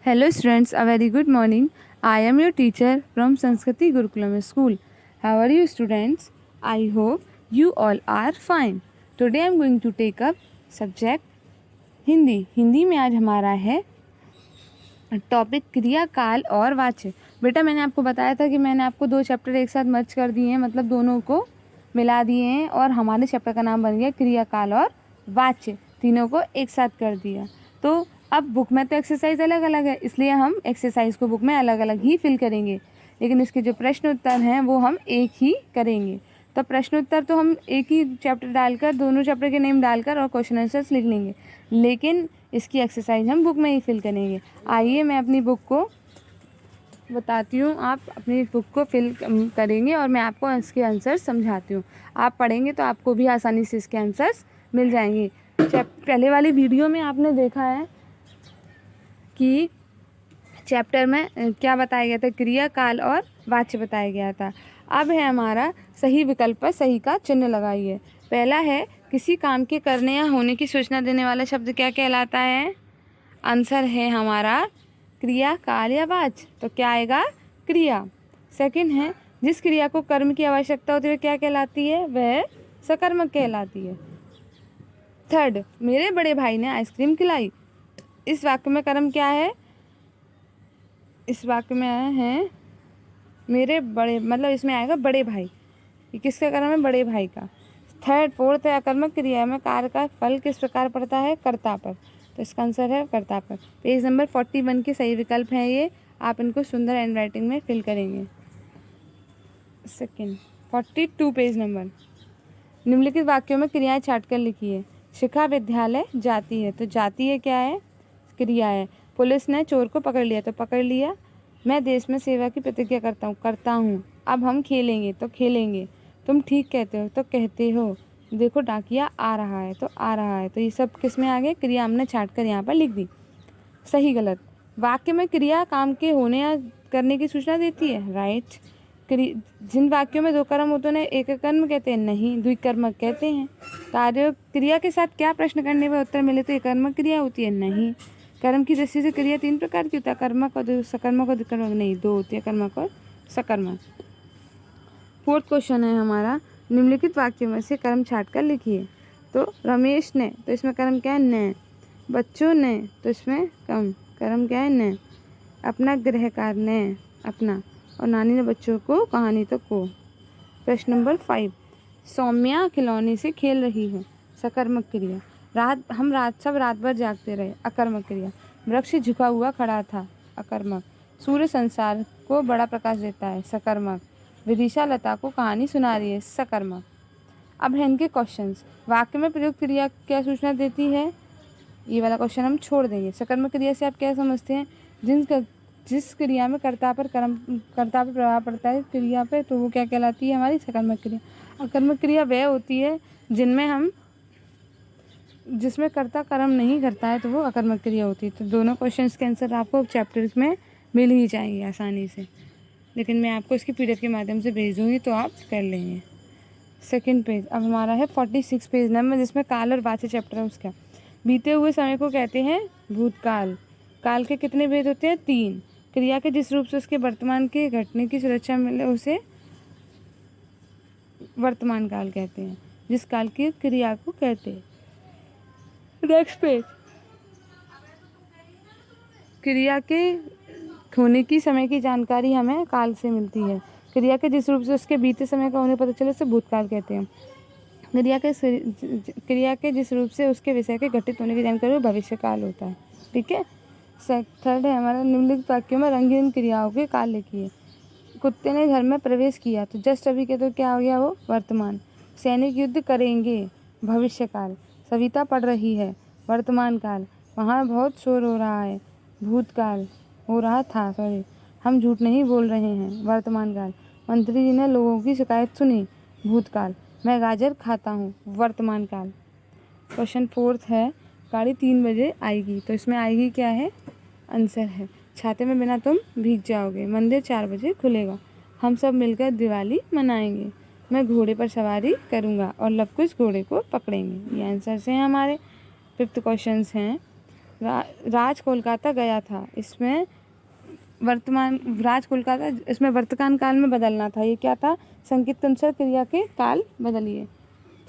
Hello students, a very good morning. I am your teacher from Sanskriti Gurukulam School. How are you students? I hope you all are fine. Today I am going to take up subject Hindi. Hindi में आज हमारा है topic क्रिया काल और वाच्य. बेटा मैंने आपको बताया था कि मैंने आपको 2 चैप्टर एक साथ मर्ज कर दिए हैं, मतलब दोनों को मिला दिए हैं और हमारे चैप्टर का नाम बन गया क्रिया काल और वाच्य. तीनों को एक साथ कर दिया. तो अब बुक में तो एक्सरसाइज अलग अलग है, इसलिए हम एक्सरसाइज को बुक में अलग अलग ही फिल करेंगे, लेकिन इसके जो प्रश्न उत्तर हैं वो हम एक ही करेंगे. तो प्रश्न उत्तर तो हम एक ही चैप्टर डालकर, दोनों चैप्टर के नेम डालकर और क्वेश्चन आंसर्स लिख लेंगे, लेकिन इसकी एक्सरसाइज हम बुक में ही फिल करेंगे. आइए मैं अपनी बुक को बताती हूँ, आप अपनी बुक को फिल करेंगे और मैं आपको इसके आंसर समझाती हूँ. आप पढ़ेंगे तो आपको भी आसानी से इसके आंसर्स मिल जाएंगे. पहले वाली वीडियो में आपने देखा है कि चैप्टर में क्या बताया गया था, क्रिया काल और वाच्य बताया गया था. अब है हमारा सही विकल्प पर सही का चिन्ह लगाइए. पहला है किसी काम के करने या होने की सूचना देने वाला शब्द क्या कहलाता है. आंसर है हमारा क्रिया काल या वाच्य, तो क्या आएगा क्रिया. सेकंड है जिस क्रिया को कर्म की आवश्यकता होती है क्या कहलाती है, वह सकर्मक कहलाती है. थर्ड, मेरे बड़े भाई ने आइसक्रीम खिलाई. इस वाक्य में कर्म क्या है, इस वाक्य में है मेरे बड़े, मतलब इसमें आएगा बड़े भाई. ये किसका कर्म है, बड़े भाई का. थर्ड फोर्थ है अकर्मक क्रिया में कार्य का फल किस प्रकार पड़ता है, कर्ता पर, तो इसका आंसर है कर्ता पर. पेज नंबर 41 के सही विकल्प हैं ये, आप इनको सुंदर हैंड राइटिंग में फिल करेंगे. Second 42 page number. निम्नलिखित वाक्यों में क्रियाएं छाटकर लिखिए. शिखा विद्यालय जाती है, तो जाती है क्या है, क्रिया है. पुलिस ने चोर को पकड़ लिया, तो पकड़ लिया. मैं देश में सेवा की प्रतिज्ञा करता हूँ. अब हम खेलेंगे, तो खेलेंगे. तुम ठीक कहते हो, तो कहते हो. देखो डाकिया आ रहा है, तो आ रहा है. तो ये सब किस में आ गए, क्रिया हमने छाट कर यहाँ पर लिख दी. सही गलत. वाक्य में क्रिया काम के होने या करने की सूचना देती है, राइट. जिन वाक्यों में 2 कर्म होते हैं एक कर्म कहते हैं, नहीं द्विकर्मक कहते हैं. कार्य क्रिया के साथ क्या प्रश्न करने पर उत्तर मिले तो एक कर्मक क्रिया होती है, नहीं. कर्म की दृष्टि से क्रिया 3 प्रकार की होता है, कर्मक और सकर्मक और द्विकर्मक, नहीं 2 होती है, कर्मक और सकर्मक. फोर्थ क्वेश्चन है हमारा, निम्नलिखित वाक्यों में से कर्म छाट कर लिखिए. तो रमेश ने, तो इसमें कर्म क्या है, न. बच्चों ने, तो इसमें कर्म क्या है, न. अपना गृह कार्य, न अपना. और नानी ने बच्चों को कहानी तो को. प्रश्न नंबर 5, सौम्या खिलौने से खेल रही है, सकर्मक क्रिया. सब रात भर जागते रहे, अकर्मक क्रिया. वृक्ष झुका हुआ खड़ा था, अकर्मक. सूर्य संसार को बड़ा प्रकाश देता है, सकर्मक. विदिशा लता को कहानी सुना रही है, सकर्मक. अब है इनके क्वेश्चंस. वाक्य में प्रयुक्त क्रिया क्या सूचना देती है, ये वाला क्वेश्चन हम छोड़ देंगे. सकर्मक क्रिया से आप क्या समझते हैं, जिस क्रिया में कर्ता पर प्रभाव पड़ता है क्रिया पे, तो वो क्या कहलाती है, हमारी सकर्मक क्रिया. अकर्मक क्रिया वह होती है जिसमें कर्ता कर्म नहीं करता है, तो वो अकर्मक क्रिया होती है. तो दोनों क्वेश्चंस के आंसर आपको चैप्टर में मिल ही जाएंगे आसानी से, लेकिन मैं आपको इसकी PDF के माध्यम से भेज दूँगी तो आप कर लेंगे. Second page. अब हमारा है 46 पेज नंबर, जिसमें काल और वाच्य चैप्टर है उसका. बीते हुए समय को कहते हैं भूतकाल. काल के कितने भेद होते हैं, 3. क्रिया के जिस रूप से उसके वर्तमान के घटने की सुरक्षा मिले उसे वर्तमान काल कहते हैं, जिस काल की क्रिया को कहते हैं. Next page. क्रिया के होने की समय की जानकारी हमें काल से मिलती है. क्रिया के जिस रूप से उसके बीते समय का होने पता चले उसे भूतकाल कहते हैं. क्रिया के जिस रूप से उसके विषय के घटित होने की जानकारी भविष्य काल होता है. ठीक है. थर्ड है हमारा, निम्नलिखित वाक्यों में रंगीन क्रियाओं के काल लिखिए. कुत्ते ने घर में प्रवेश किया, तो जस्ट अभी के तो क्या हो गया, वो वर्तमान. सैनिक युद्ध करेंगे, भविष्य काल. सविता पढ़ रही है, वर्तमान काल. वहाँ बहुत शोर हो रहा है, भूतकाल. हो रहा था, सॉरी. हम झूठ नहीं बोल रहे हैं, वर्तमान काल. मंत्री जी ने लोगों की शिकायत सुनी, भूतकाल. मैं गाजर खाता हूँ, वर्तमान काल. क्वेश्चन 4 है, गाड़ी 3 बजे आएगी, तो इसमें आएगी क्या है, आंसर है छाते में बिना तुम भीग जाओगे. मंदिर 4 बजे खुलेगा. हम सब मिलकर दिवाली मनाएंगे. मैं घोड़े पर सवारी करूँगा और लव कुश घोड़े को पकड़ेंगे. ये आंसर से हैं हमारे. 5th क्वेश्चन हैं, राज कोलकाता गया था, इसमें वर्तमान राज कोलकाता, इसमें वर्तमान काल में बदलना था। ये क्या था? संकेत के अनुसार क्रिया के काल बदलिए।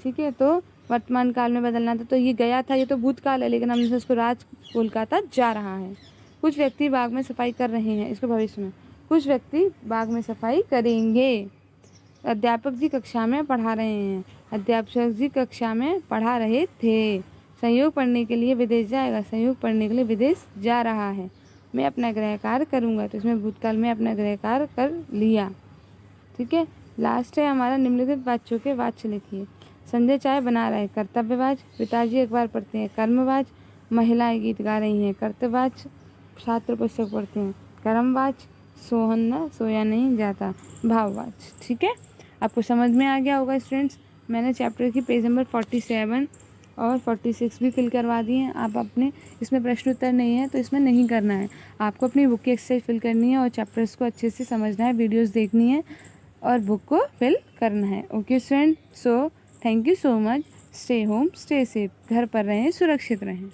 ठीक है, तो वर्तमान काल में बदलना था। तो ये गया था, ये तो भूतकाल है, लेकिन हमने इसको राज कोलकाता जा रहा है। कुछ व्यक्ति बाग में सफाई कर रहे हैं, इसको भविष्य में। कुछ व्यक्ति बाग में सफाई करेंगे। अध्यापक जी कक्षा में पढ़ा रहे हैं, अध्यापक जी कक्षा में पढ़ा रहे थे। संयोग पढ़ने के लिए विदेश जाएगा, संयोग पढ़ने के लिए विदेश जा रहा है। मैं अपना गृह कार्य करूँगा, तो इसमें भूतकाल में अपना गृह कार्य कर लिया। ठीक है, लास्ट है हमारा निम्नलिखित वाक्यों के वाच्य लिखिए। संजय चाय बना रहे, कर्तव्यवाच। पिताजी अखबार पढ़ते हैं, कर्मवाच। महिलाएं गीत गा रही हैं, कर्तव्यवाच। छात्र पुस्तक पढ़ते हैं, कर्मवाच। सोहन न सोया नहीं जाता, भाववाच। ठीक है, आपको समझ में आ गया होगा स्टूडेंट्स। मैंने चैप्टर की पेज नंबर 47 और 46 भी फिल करवा दिए हैं। आप अपने, इसमें प्रश्न उत्तर नहीं है तो इसमें नहीं करना है, आपको अपनी बुक की एक्सरसाइज फिल करनी है और चैप्टर्स को अच्छे से समझना है, वीडियोस देखनी है और बुक को फिल करना है। Okay student, so thank you so much. Stay home, stay safe, घर पर रहें, सुरक्षित रहें।